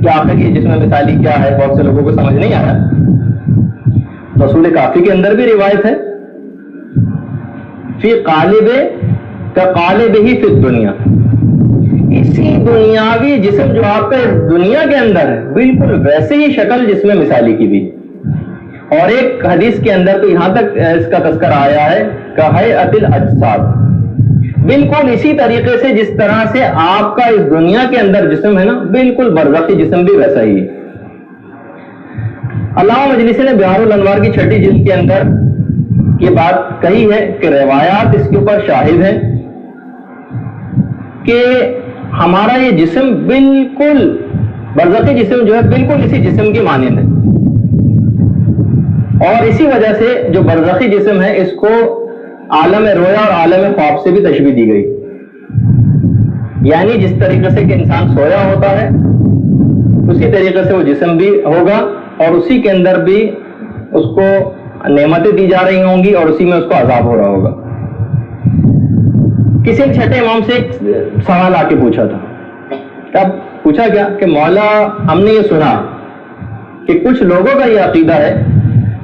کہ آخر یہ جسم مثالی کیا ہے، بہت سے لوگوں کو سمجھ نہیں آیا. رسول کافی کے اندر بھی روایت ہے، فی قالب کا قالب ہی فی الدنیا، اسی دنیاوی جسم جو آپ کا دنیا کے اندر ہے بالکل ویسے ہی شکل جسم مثالی کی بھی. اور ایک حدیث کے اندر تو یہاں تک اس کا تذکرہ آیا ہے کہ ہیئۃ الاجساد، بالکل اسی طریقے سے جس طرح سے آپ کا اس دنیا کے اندر جسم ہے نا، بالکل برزخی جسم بھی ویسا ہی ہے. علامہ مجلسی نے بہار الانوار کی 6 جلد کے اندر یہ بات کہی ہے کہ روایات اس کے اوپر شاہد ہیں کہ ہمارا یہ جسم بالکل برزخی جسم جو ہے بالکل اسی جسم کی مانند ہے. اور اسی وجہ سے جو برزخی جسم ہے اس کو عالم رویا اور عالم خواب سے بھی تشبیہ دی گئی. یعنی جس طریقے سے کہ انسان سویا ہوتا ہے اسی طریقے سے وہ جسم بھی ہوگا، اور اسی کے اندر بھی اس کو نعمتیں دی جا رہی ہوں گی اور اسی میں اس کو عذاب ہو رہا ہوگا. کسی نے چھٹے امام سے ایک سوال آ کے پوچھا تھا. تب پوچھا کیا کہ مولا ہم نے یہ سنا کہ کچھ لوگوں کا یہ عقیدہ ہے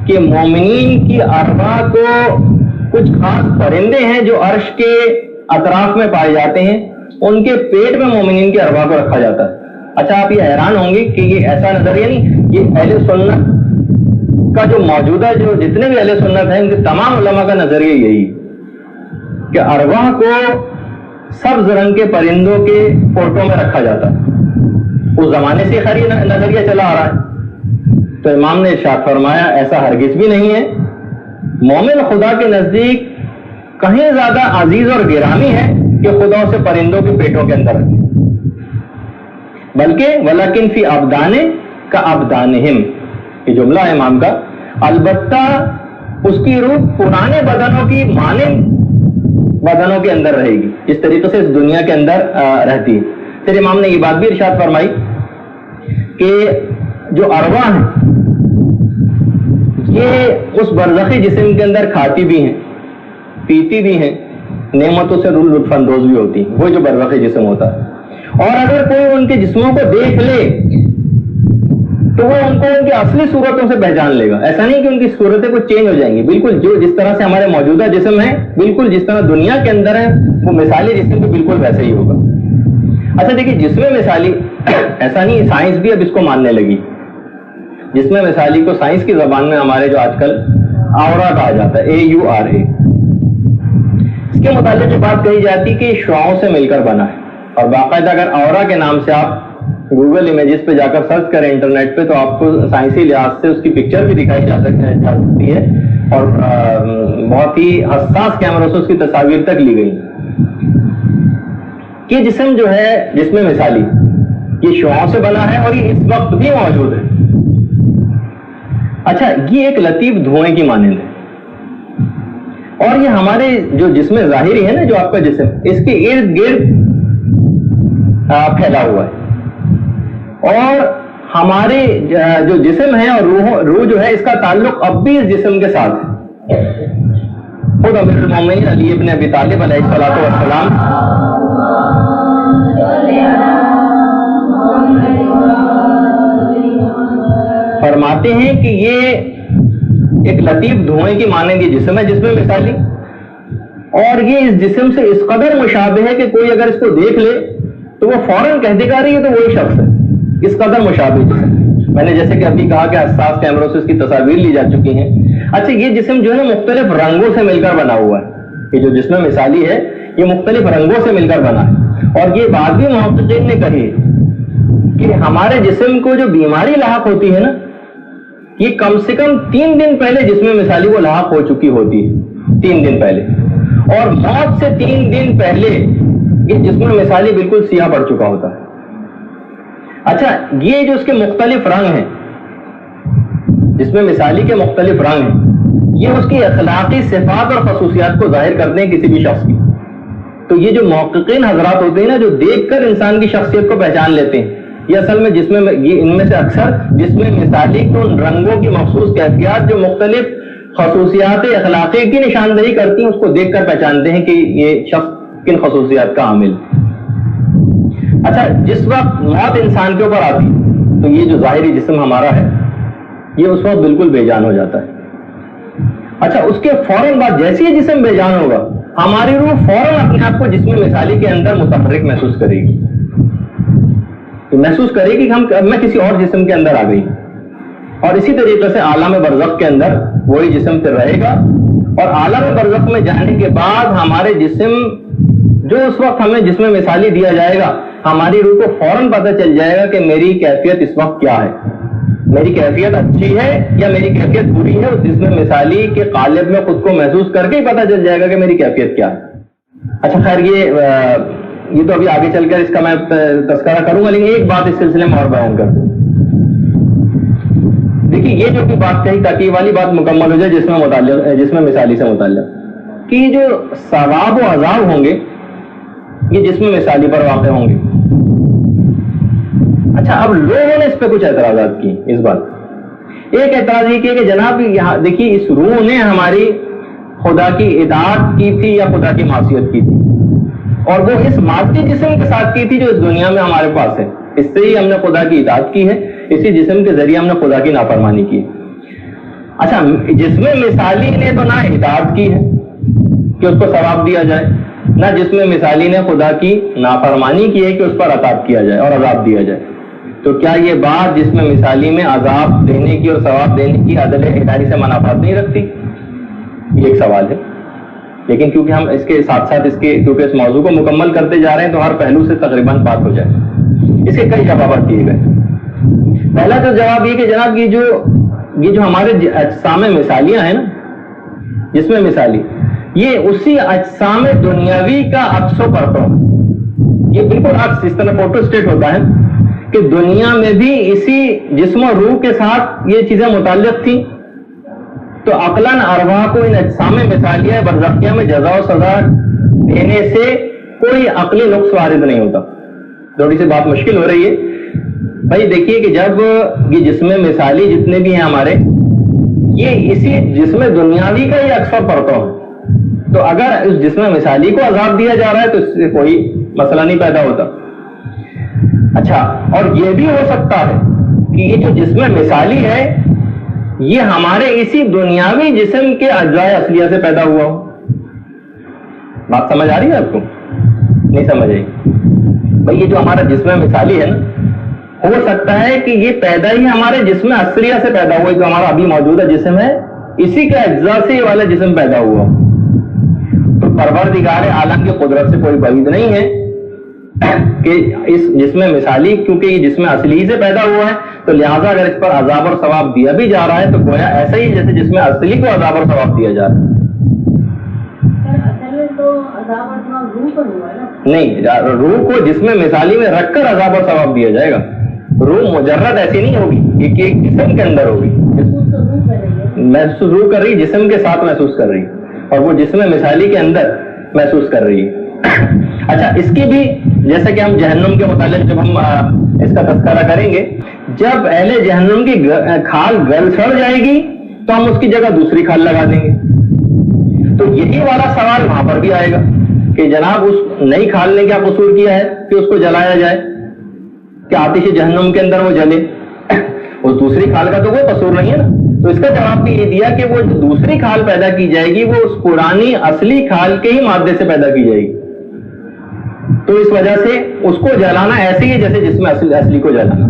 کہ مومنین کی ارواح کو کچھ خاص پرندے ہیں جو عرش کے اطراف میں پائے جاتے ہیں، ان کے پیٹ میں مومنین کی ارواح کو رکھا جاتا ہے. اچھا آپ یہ حیران ہوں گے کہ یہ ایسا نظریہ نہیں، یہ اہل سنت کا جو موجودہ جو جتنے بھی اہل سنت ہیں ان کے تمام علماء کا نظریہ یہی کہ ارواح کو سبز رنگ کے پرندوں کے فوٹو میں رکھا جاتا ہے. اس زمانے سے خیر یہ نظریہ چلا آ رہا ہے. تو امام نے ارشاد فرمایا ایسا ہرگز بھی نہیں ہے. مومن خدا کے نزدیک کہیں زیادہ عزیز اور گرامی ہے کہ خدا اسے پرندوں کے پیٹوں کے اندر رکھے، بلکہ ولیکن فی ابدانے کا ابدانہم، یہ جملہ ہے امام کا، البتہ اس کی روح پرانے بدنوں کی مانند بدنوں کے اندر رہے گی جس طریقے سے اس دنیا کے اندر رہتی ہے. پھر امام نے یہ بات بھی ارشاد فرمائی کہ جو ارواح ہیں یہ اس برزخی جسم کے اندر کھاتی بھی ہیں، پیتی بھی ہیں، نعمتوں سے لطف اندوز بھی ہوتی ہیں، وہ جو برزخی جسم ہوتا ہے. اور اگر کوئی ان کے جسموں کو دیکھ لے تو وہ ان کو ان کی اصلی صورتوں سے پہچان لے گا. ایسا نہیں کہ ان کی صورتیں کچھ چینج ہو جائیں گی، بالکل جو جس طرح سے ہمارے موجودہ جسم ہے بالکل جس طرح دنیا کے اندر ہے وہ مثالی جسم بھی بالکل ویسا ہی ہوگا. اچھا دیکھیے جسم مثالی ایسا نہیں، سائنس بھی اب اس کو ماننے لگی. جسم مثالی کو سائنس کی زبان میں ہمارے جو آج کل آورا کہا جاتا ہے، AURA. اس کے متعلق جو بات کہی جاتی کہ شعاعوں سے مل کر بنا ہے، اور باقاعدہ اگر آورا کے نام سے آپ گوگل امیجز پہ جا کر سرچ کریں انٹرنیٹ پہ تو آپ کو سائنسی لحاظ سے اس کی پکچر بھی دکھائی جا سکتی ہے، اور بہت ہی حساس کیمروں سے اس کی تصاویر تک لی گئی. یہ جسم جو ہے جسم مثالی یہ شعاعوں سے بنا ہے اور یہ اس وقت بھی موجود ہے. اچھا یہ ایک لطیف دھوئیں کی مانند ہے، اور یہ ہمارے جو جسم ظاہری ہے نا، جو آپ کا جسم اس کے ارد گرد پھیلا ہوا ہے. اور ہمارے جو جسم ہے اور روح جو ہے اس کا تعلق اب بھی اس جسم کے ساتھ ہے. خود امیر المومنین علی ابن ابی طالب علیہ الصلوۃ والسلام فرماتے ہیں کہ یہ ایک لطیف دھوئیں کی مانند یہ جسم ہے جس میں مثالی، اور یہ اس جسم سے اس قدر مشابہ ہے کہ کوئی اگر اس کو دیکھ لے تو وہ فوراً کہہ دے گا رہی ہے تو وہی شخص ہے. اس قدر مشابہ جسم، میں نے جیسے کہ ابھی کہا کہ حساس کیمروں سے اس کی تصاویر لی جا چکی ہیں. اچھا یہ جسم جو ہے نا مختلف رنگوں سے مل کر بنا ہوا ہے. یہ جو جسم مثالی ہے یہ مختلف رنگوں سے مل کر بنا ہے. اور یہ بات بھی محققین نے کہی کہ ہمارے جسم کو جو بیماری لاحق ہوتی ہے نا، یہ کم سے کم 3 دن پہلے جسم مثالی وہ لاحق ہو چکی ہوتی ہے، 3 دن پہلے. اور موت سے 3 دن پہلے یہ جسم مثالی بالکل سیاہ پڑ چکا ہوتا ہے. اچھا یہ جو اس کے مختلف رنگ ہیں، جسم مثالی کے مختلف رنگ ہیں، یہ اس کی اخلاقی صفات اور خصوصیات کو ظاہر کرتے ہیں کسی بھی شخص کی. تو یہ جو محققین حضرات ہوتے ہیں نا، جو دیکھ کر انسان کی شخصیت کو پہچان لیتے ہیں، یہ اصل میں یہ ان میں سے اکثر جسم مثالی کو ان رنگوں کی مخصوص کیفیات جو مختلف خصوصیات اخلاقی کی نشاندہی کرتی ہیں اس کو دیکھ کر پہچانتے ہیں کہ یہ شخص کن خصوصیات کا حامل. اچھا جس وقت موت انسان کے اوپر آتی تو یہ جو ظاہری جسم ہمارا ہے یہ اس وقت بالکل بے جان ہو جاتا ہے. اچھا اس کے فوراً بعد جیسے یہ جسم بے جان ہوگا ہماری روح فوراً اپنے آپ کو جسم مثالی کے اندر متحرک محسوس کرے گی. تو محسوس کرے گی کہ میں کسی اور جسم کے اندر آ گئی. اور اسی طریقے سے عالم برزخ کے اندر وہی جسم پھر رہے گا, اور عالم برزخ میں جانے کے بعد ہمارے جسم جو اس وقت ہمیں جسم مثالی دیا جائے گا ہماری روح کو فوراً پتہ چل جائے گا کہ میری کیفیت اس وقت کیا ہے, میری کیفیت اچھی ہے یا میری کیفیت بری ہے. اس جسم مثالی کے قالب میں خود کو محسوس کر کے ہی پتہ چل جائے گا کہ میری کیفیت کیا ہے. اچھا خیر یہ تو ابھی آگے چل کر اس کا میں تذکرہ کروں گا, لیکن ایک بات اس سلسلے میں اور بیان کر دوں. دیکھیے یہ جو بات کہی تاکہ یہ والی بات مکمل ہو جائے جس میں مثالی سے متعلق کہ یہ جو ثواب و عذاب ہوں گے یہ جسم مثالی پر واقع ہوں گے. اچھا اب لوگوں نے اس پہ کچھ اعتراضات کی. اس بات ایک اعتراض یہ کیا کہ جناب یہاں دیکھیے اس روح نے ہماری خدا کی اطاعت کی تھی یا خدا کی معصیت کی تھی, اور وہ اس مادی جسم کے ساتھ کی تھی جو اس دنیا میں ہمارے پاس ہے. اس سے ہی ہم نے خدا کی اطاعت کی ہے, اسی جسم کے ذریعے ہم نے خدا کی نافرمانی کی. اچھا جسم مثالی نے تو نہ اطاعت کی ہے کہ اس کو ثواب دیا جائے, نہ جسم مثالی نے خدا کی نافرمانی کی ہے کہ اس پر عذاب کیا جائے اور عذاب دیا جائے. تو کیا یہ بات جسم مثالی میں عذاب دینے کی اور ثواب دینے کی عدل الہی سے منافات نہیں رکھتی؟ یہ ایک سوال ہے. لیکن کیونکہ ہم اس کے ساتھ ساتھ کیونکہ اس موضوع کو مکمل کرتے جا رہے ہیں تو ہر پہلو سے تقریباً بات ہو جائے. اس کے کئی جوابات دیے گئے. پہلا تو جواب یہ کہ جناب یہ جو ہمارے اجسام مثالیاں ہیں نا, جسم مثالی یہ اسی اجسام دنیاوی کا عکس و پرتو. یہ بالکل عکس اس طرح فوٹو اسٹیٹ ہوتا ہے کہ دنیا میں بھی اسی جسم و روح کے ساتھ یہ چیزیں متعلق تھیں. تو عقلاً ارواح کو ان اجسام مثالیہ برزخیہ میں جزا و سزا دینے سے کوئی عقلی نقص وارد نہیں ہوتا. تھوڑی سی بات مشکل ہو رہی ہے بھائی. دیکھیے کہ جب یہ جسم مثالی جتنے بھی ہیں ہمارے یہ اسی جسم دنیاوی کا ہی عکس و پرتو ہے, تو اگر اس جسم مثالی کو عذاب دیا جا رہا ہے تو اس سے کوئی مسئلہ نہیں پیدا ہوتا. اچھا اور یہ بھی ہو سکتا ہے کہ یہ جو جسم مثالی ہے یہ ہمارے اسی دنیاوی جسم کے اجزاء اصلیہ سے پیدا ہوا ہو. بات سمجھ آ رہی ہے آپ کو؟ نہیں سمجھ آئی بھائی. یہ جو ہمارا جسم مثالی ہے نا ہو سکتا ہے کہ یہ پیدا ہی ہمارے جسم اصلیہ سے پیدا ہوا, جو ہمارا ابھی موجودہ جسم ہے اسی کے اجزاء سے یہ والا جسم پیدا ہوا. تو پروردگار عالم کی قدرت سے کوئی بعید نہیں ہے کہ اس جسم مثالی کیونکہ یہ جسم اصلی سے پیدا ہوا ہے تو لہٰذا اگر اس پر عذاب اور ثواب دیا بھی جا رہا ہے تو گویا ایسا ہی جیسے جسم اصلی کو عذاب اور ثواب دیا جا رہا ہے. نہیں, روح کو جسم مثالی میں رکھ کر عذاب اور ثواب دیا جائے گا. روح مجرد ایسی نہیں ہوگی کہ ایک جسم کے اندر ہوگی, محسوس روح کر رہی جسم کے ساتھ محسوس کر رہی اور وہ جسم مثالی کے اندر محسوس کر رہی ہے. اچھا اس کی بھی جیسا کہ ہم جہنم کے متعلق جب ہم اس کا تذکرہ کریں گے, جب اہل جہنم کی کھال گل سڑ جائے گی تو ہم اس کی جگہ دوسری کھال لگا دیں گے. تو یہی والا سوال وہاں پر بھی آئے گا کہ جناب اس نئی کھال نے کیا قصور کیا ہے کہ اس کو جلایا جائے, کہ آتش جہنم کے اندر وہ جلے, اس دوسری کھال کا تو کوئی قصور نہیں ہے نا. تو اس کا جواب بھی یہ دیا کہ وہ دوسری کھال پیدا کی جائے گی وہ اس پرانی اصلی کھال کے ہی مادے سے پیدا کی جائے گی. تو اس وجہ سے اس کو جلانا ایسے ہی جیسے جسم اصلی کو جلانا.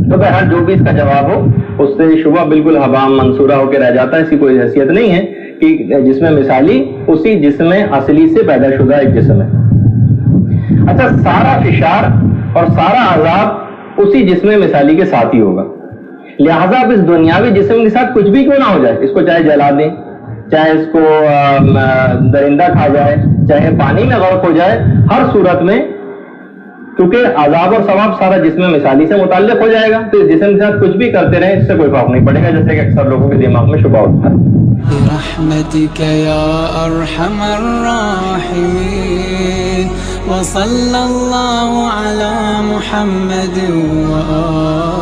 تو بہرحال جو بھی اس کا جواب ہو اس سے شبہ بالکل حبام منصورہ ہو کے رہ جاتا ہے. اس کی کوئی حیثیت نہیں ہے کہ جسم مثالی اسی جسم اصلی سے پیدا شدہ ایک جسم ہے. اچھا سارا فشار اور سارا عذاب اسی جسم مثالی کے ساتھ ہی ہوگا. لہذا اب اس دنیاوی جسم کے ساتھ کچھ بھی کیوں نہ ہو جائے, اس کو چاہے جلا دیں, چاہے اس کو درندہ کھا جائے, چاہے پانی میں غرق ہو جائے, ہر صورت میں کیونکہ عذاب اور ثواب سارا جسم مثالی سے متعلق ہو جائے گا تو اس جسم کے ساتھ کچھ بھی کرتے رہیں اس سے کوئی فرق نہیں پڑے گا, جیسے کہ اکثر لوگوں کے دماغ میں شبہ ہوتا ہے. برحمتك يا أرحم الراحمين وصلى الله على محمد وآله